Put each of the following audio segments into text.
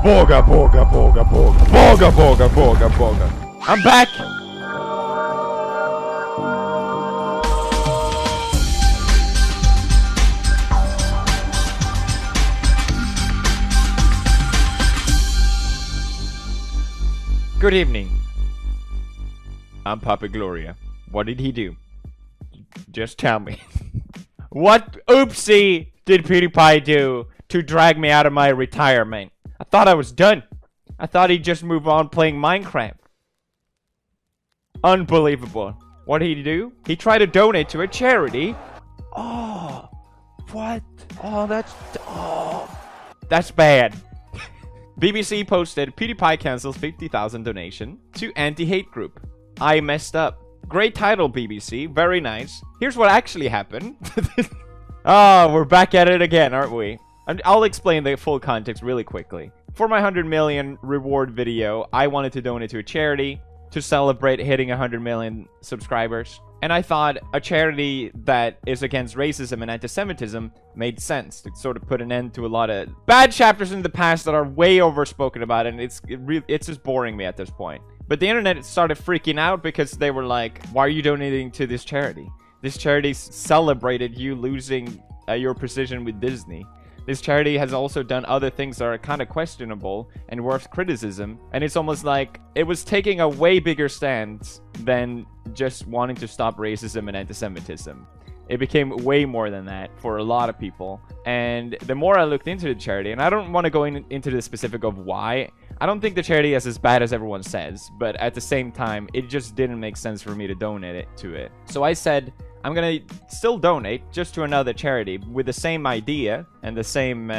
Boga, boga, boga, boga. Boga, boga, boga, boga. I'm back! Good evening. I'm Papa Gloria. What did he do? Just tell me. What oopsie did PewDiePie do to drag me out of my retirement? I thought I was done. I thought he'd just move on playing Minecraft. Unbelievable. What did he do? He tried to donate to a charity. Oh, what? Oh, that's bad. BBC posted PewDiePie cancels 50,000 donation to anti-hate group. I messed up. Great title, BBC. Very nice. Here's what actually happened. Oh, we're back at it again, aren't we? And I'll explain the full context really quickly. For my 100 million reward video, I wanted to donate to a charity to celebrate hitting 100 million subscribers. And I thought a charity that is against racism and anti-Semitism made sense to sort of put an end to a lot of bad chapters in the past that are way overspoken about, and it's just boring me at this point. But the internet started freaking out because they were like, why are you donating to this charity? This charity celebrated you losing your position with Disney. This charity has also done other things that are kind of questionable and worth criticism. And it's almost like it was taking a way bigger stance than just wanting to stop racism and anti-Semitism. It became way more than that for a lot of people. And the more I looked into the charity, and I don't want to go into the specific of why. I don't think the charity is as bad as everyone says, but at the same time, it just didn't make sense for me to donate it to it. So I said, I'm gonna still donate just to another charity with the same idea and the same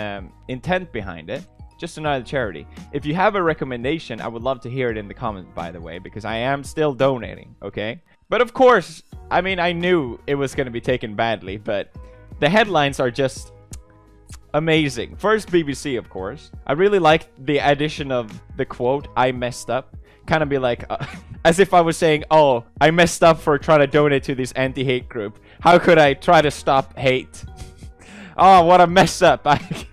intent behind it. Just another charity. If you have a recommendation, I would love to hear it in the comments, by the way, because I am still donating, okay? But of course, I mean, I knew it was gonna be taken badly, but the headlines are just amazing. First, BBC, of course. I really liked the addition of the quote, I messed up. Kind of be like, as if I was saying, oh, I messed up for trying to donate to this anti-hate group. How could I try to stop hate? Oh, what a mess up. Like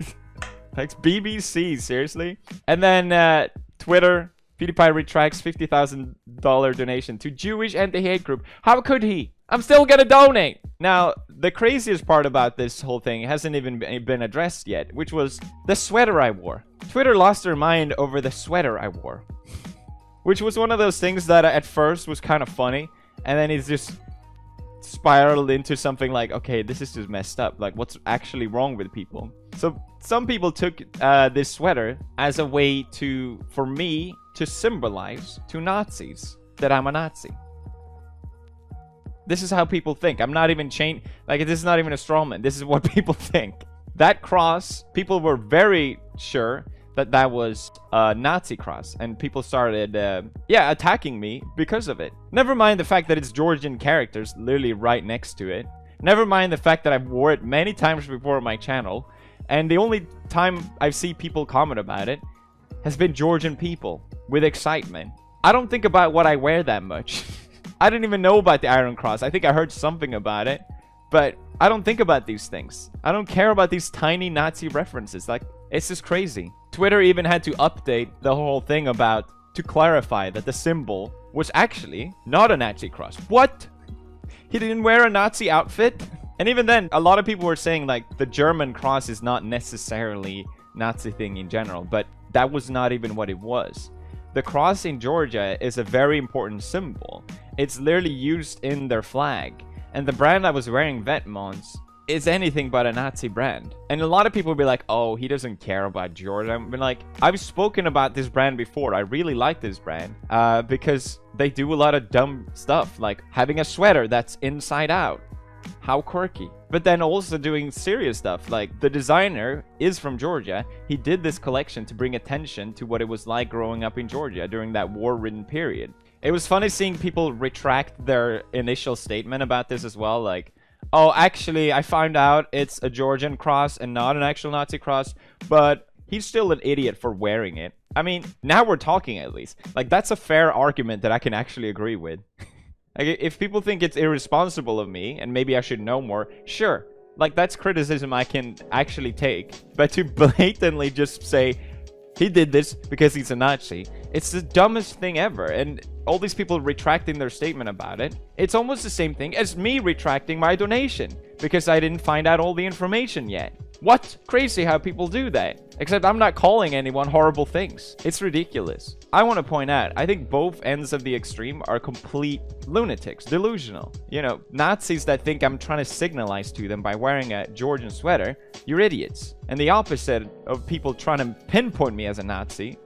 BBC, seriously? And then Twitter, PewDiePie retracts $50,000 donation to Jewish anti-hate group. How could he? I'm still gonna donate. Now, the craziest part about this whole thing hasn't even been addressed yet, which was the sweater I wore. Twitter lost their mind over the sweater I wore. Which was one of those things that at first was kind of funny, and then it's just spiraled into something like, okay, this is just messed up. Like, what's actually wrong with people? So some people took this sweater as a way for me to symbolize to Nazis that I'm a Nazi. This is how people think. I'm not even like, this is not even a straw man. This is what people think. That cross, people were very sure that was a Nazi cross, and people started attacking me because of it. Never mind the fact that it's Georgian characters literally right next to it. Never mind the fact that I've wore it many times before on my channel, and the only time I've seen people comment about it has been Georgian people with excitement. I don't think about what I wear that much. I didn't even know about the Iron Cross. I think I heard something about it, but I don't think about these things. I don't care about these tiny Nazi references. Like, it's just crazy. Twitter even had to update the whole thing to clarify that the symbol was actually not a Nazi cross. What? He didn't wear a Nazi outfit? And even then, a lot of people were saying like the German cross is not necessarily Nazi thing in general, but that was not even what it was. The cross in Georgia is a very important symbol. It's literally used in their flag. And the brand I was wearing, Vetmons, is anything but a Nazi brand. And a lot of people will be like, oh, he doesn't care about Georgia. I've been like, I've spoken about this brand before. I really like this brand because they do a lot of dumb stuff, like having a sweater that's inside out. How quirky. But then also doing serious stuff, like the designer is from Georgia. He did this collection to bring attention to what it was like growing up in Georgia during that war-ridden period. It was funny seeing people retract their initial statement about this as well, like, oh, actually, I found out it's a Georgian cross and not an actual Nazi cross, but he's still an idiot for wearing it. I mean, now we're talking at least. Like, that's a fair argument that I can actually agree with. Like, if people think it's irresponsible of me, and maybe I should know more, sure. Like, that's criticism I can actually take. But to blatantly just say, he did this because he's a Nazi. It's the dumbest thing ever. And all these people retracting their statement about it, it's almost the same thing as me retracting my donation because I didn't find out all the information yet. What? Crazy how people do that. Except I'm not calling anyone horrible things. It's ridiculous. I want to point out, I think both ends of the extreme are complete lunatics, delusional. You know, Nazis that think I'm trying to signalize to them by wearing a Georgian sweater, you're idiots. And the opposite of people trying to pinpoint me as a Nazi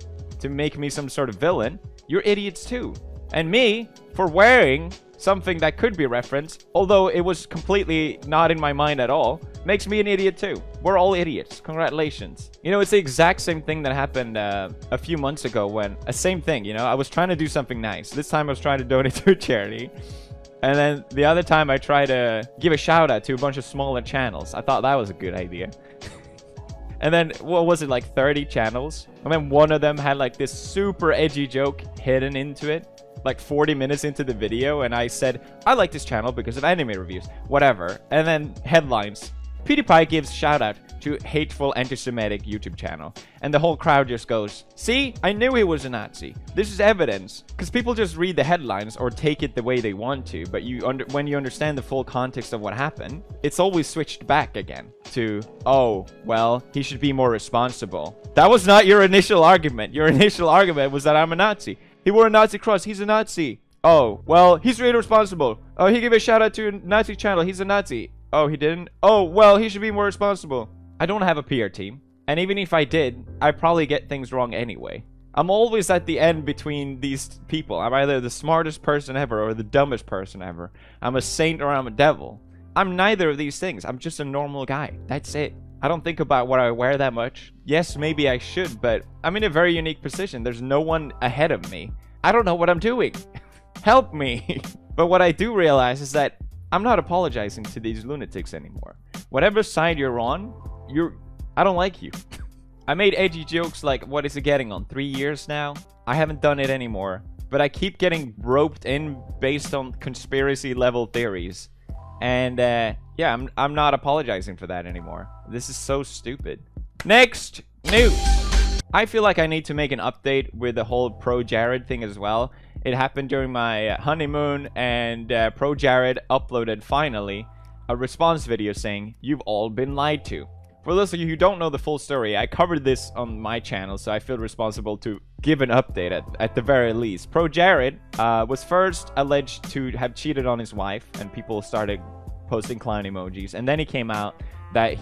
to make me some sort of villain, you're idiots too. And me, for wearing something that could be referenced, although it was completely not in my mind at all, makes me an idiot too. We're all idiots. Congratulations. You know, it's the exact same thing that happened a few months ago when, same thing, you know, I was trying to do something nice. This time I was trying to donate to a charity. And then the other time I tried to give a shout out to a bunch of smaller channels. I thought that was a good idea. And then, what was it, like 30 channels? And then one of them had like this super edgy joke hidden into it. Like 40 minutes into the video, and I said, I like this channel because of anime reviews. Whatever. And then headlines. PewDiePie gives shout out to hateful anti-Semitic YouTube channel. And the whole crowd just goes, see? I knew he was a Nazi. This is evidence. Because people just read the headlines or take it the way they want to. But when you understand the full context of what happened, it's always switched back again to, oh, well, he should be more responsible. That was not your initial argument. Your initial argument was that I'm a Nazi. He wore a Nazi cross. He's a Nazi. Oh, well, he's really responsible. Oh, he gave a shout out to a Nazi channel. He's a Nazi. Oh, he didn't? Oh, well, he should be more responsible. I don't have a PR team. And even if I did, I'd probably get things wrong anyway. I'm always at the end between these people. I'm either the smartest person ever or the dumbest person ever. I'm a saint or I'm a devil. I'm neither of these things. I'm just a normal guy. That's it. I don't think about what I wear that much. Yes, maybe I should, but I'm in a very unique position. There's no one ahead of me. I don't know what I'm doing. Help me. But what I do realize is that I'm not apologizing to these lunatics anymore. Whatever side you're on, I don't like you. I made edgy jokes like, what is it getting on? 3 years now? I haven't done it anymore. But I keep getting roped in based on conspiracy level theories. And yeah, I'm not apologizing for that anymore. This is so stupid. Next news. I feel like I need to make an update with the whole Pro Jared thing as well. It happened during my honeymoon, and Pro Jared uploaded finally a response video saying, "You've all been lied to." For those of you who don't know the full story, I covered this on my channel, so I feel responsible to give an update at the very least. Pro Jared was first alleged to have cheated on his wife, and people started posting clown emojis. And then he came out that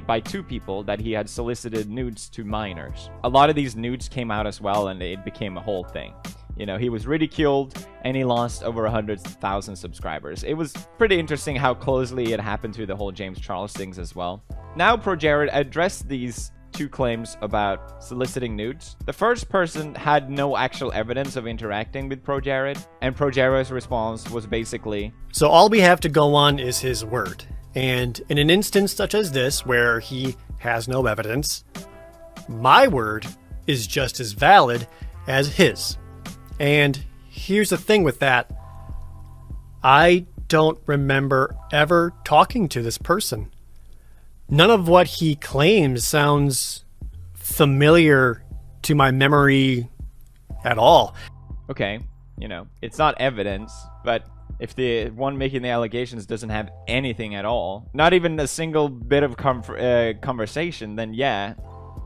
by two people, that he had solicited nudes to minors. A lot of these nudes came out as well, and it became a whole thing. You know, he was ridiculed, and he lost over 100,000 subscribers. It was pretty interesting how closely it happened to the whole James Charles things as well. Now, Pro Jared addressed these two claims about soliciting nudes. The first person had no actual evidence of interacting with Pro Jared, and Pro Jared's response was basically, so all we have to go on is his word. And in an instance such as this, where he has no evidence, my word is just as valid as his. And here's the thing with that. I don't remember ever talking to this person. None of what he claims sounds familiar to my memory at all. Okay, you know, it's not evidence, but if the one making the allegations doesn't have anything at all, not even a single bit of conversation, then yeah,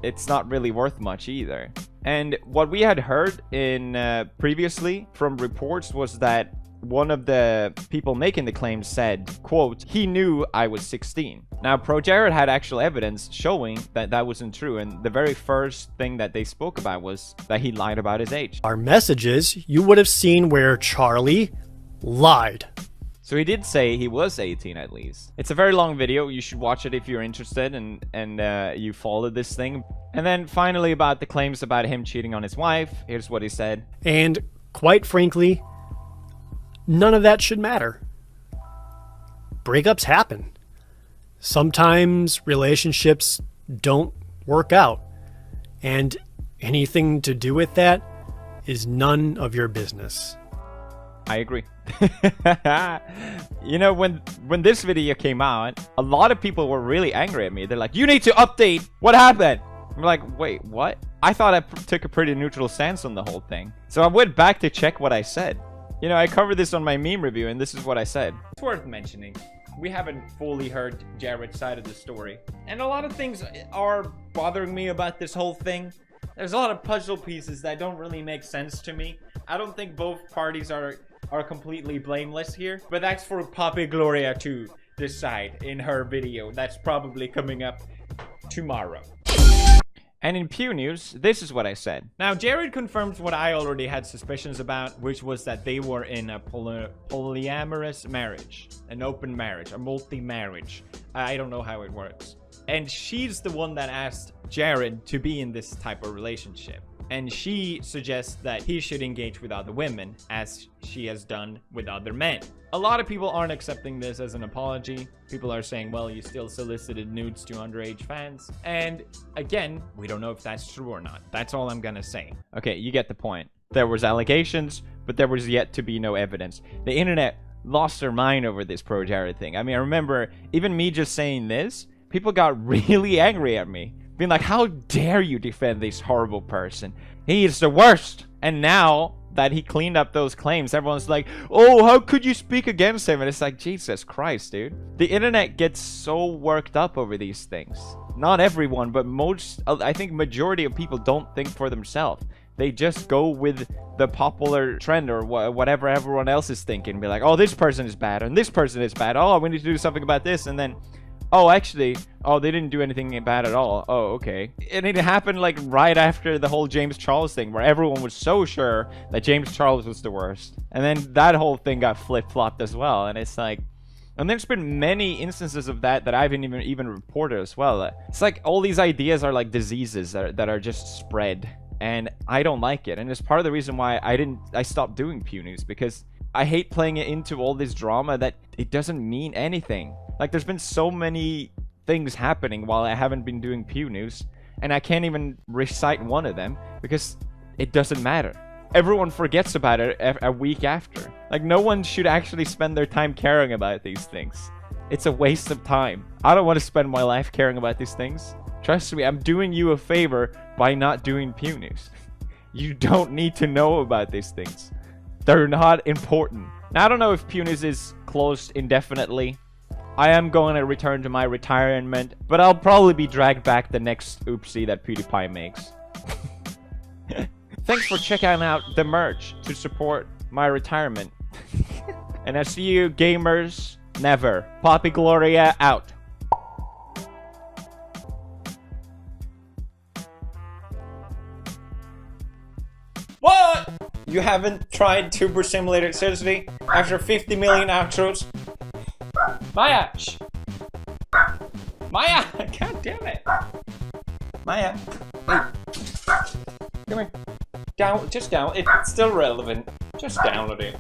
it's not really worth much either. And what we had heard in previously from reports was that one of the people making the claim said, quote, "He knew I was 16. Now, Pro Jared had actual evidence showing that that wasn't true, and the very first thing that they spoke about was that he lied about his age. Our messages, you would have seen where Charlie lied. So he did say he was 18 at least. It's a very long video. You should watch it if you're interested and you followed this thing. And then finally about the claims about him cheating on his wife. Here's what he said. And quite frankly, none of that should matter. Breakups happen. Sometimes relationships don't work out. And anything to do with that is none of your business. I agree. You know, when this video came out, a lot of people were really angry at me. They're like, you need to update what happened. I'm like, wait, what? I thought I took a pretty neutral stance on the whole thing. So I went back to check what I said. You know, I covered this on my meme review, and this is what I said. It's worth mentioning. We haven't fully heard Jared's side of the story. And a lot of things are bothering me about this whole thing. There's a lot of puzzle pieces that don't really make sense to me. I don't think both parties are completely blameless here. But that's for Poppy Gloria to decide in her video. That's probably coming up tomorrow. And in PEW news, this is what I said. Now, Jared confirms what I already had suspicions about, which was that they were in a polyamorous marriage. An open marriage, a multi-marriage. I don't know how it works. And she's the one that asked Jared to be in this type of relationship. And she suggests that he should engage with other women, as she has done with other men. A lot of people aren't accepting this as an apology. People are saying, well, you still solicited nudes to underage fans. And again, we don't know if that's true or not. That's all I'm gonna say. Okay, you get the point. There was allegations, but there was yet to be no evidence. The internet lost their mind over this pro Jared thing. I mean, I remember even me just saying this, people got really angry at me. Being like, how dare you defend this horrible person? He is the worst. And now that he cleaned up those claims, everyone's like, oh, how could you speak against him? And it's like, Jesus Christ, dude. The internet gets so worked up over these things. Not everyone, but most, I think majority of people don't think for themselves. They just go with the popular trend or whatever everyone else is thinking. Be like, oh, this person is bad and this person is bad. Oh, we need to do something about this. And then, oh, actually, oh, they didn't do anything bad at all. Oh, okay. And it happened like right after the whole James Charles thing, where everyone was so sure that James Charles was the worst. And then that whole thing got flip-flopped as well. And it's like, and there's been many instances of that I haven't even reported as well. It's like all these ideas are like diseases that are just spread. And I don't like it. And it's part of the reason why I stopped doing PEW News, because I hate playing it into all this drama that it doesn't mean anything. Like, there's been so many things happening while I haven't been doing PEW News, and I can't even recite one of them because it doesn't matter. Everyone forgets about it a week after. Like, no one should actually spend their time caring about these things. It's a waste of time. I don't want to spend my life caring about these things. Trust me, I'm doing you a favor by not doing PEW News. You don't need to know about these things. They're not important. Now, I don't know if PEW News is closed indefinitely. I am going to return to my retirement, but I'll probably be dragged back the next oopsie that PewDiePie makes. Thanks for checking out the merch to support my retirement. And I see you gamers never. Poppy Gloria out. What? You haven't tried Tuber Simulator seriously? After 50 million outros? Maya! Shh. Maya! God damn it! Maya! Hey! Come here. Just down. It's still relevant. Just download it.